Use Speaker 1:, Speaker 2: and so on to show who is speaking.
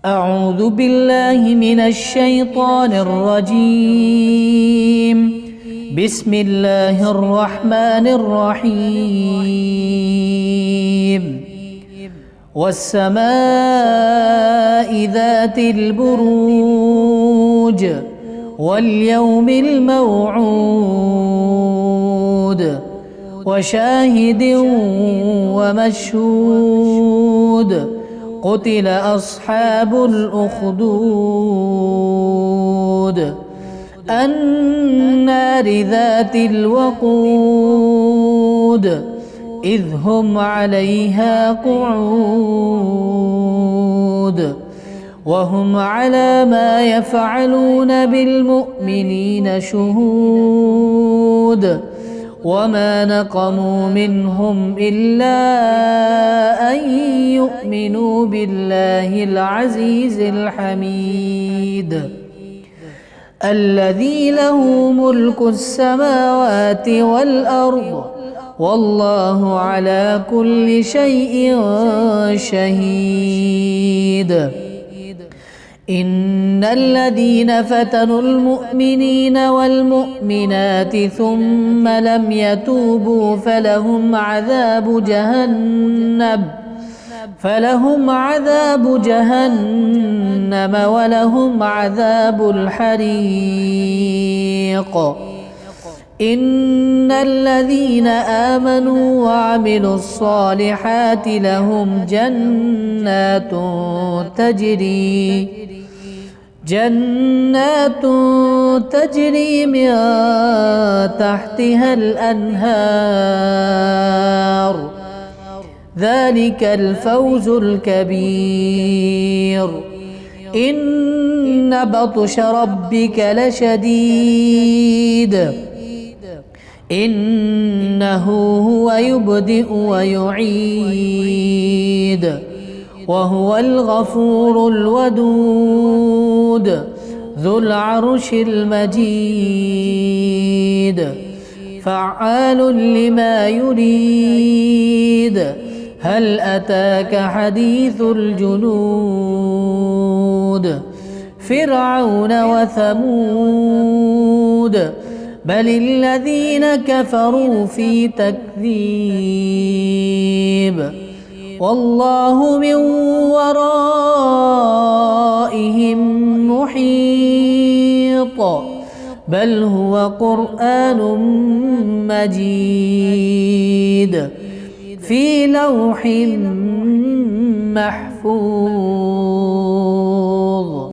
Speaker 1: أعوذ بالله من الشيطان الرجيم. بسم الله الرحمن الرحيم. والسماء ذات البروج واليوم الموعود وشاهد ومشهود. قتل أصحاب الأخدود النار ذات الوقود إذ هم عليها قعود وهم على ما يفعلون بالمؤمنين شهود. وما نقموا منهم إلا أن يؤمنوا بالله العزيز الحميد الذي له ملك السماوات والأرض والله على كل شيء شهيد. إن الذين فتنوا المؤمنين والمؤمنات ثم لم يتوبوا فلهم عذاب جهنم ولهم عذاب الحريق. إن الذين آمنوا وعملوا الصالحات لهم جنات تجري من تحتها الأنهار ذلك الفوز الكبير. إن بطش ربك لشديد إنه هو يبدئ ويعيد وهو الغفور الودود ذو العرش المجيد فعال لما يريد. هل أتاك حديث الجنود فرعون وثمود بل الذين كفروا في تكذيب والله من ورائهم محيط بل هو قرآن مجيد في لوح محفوظ.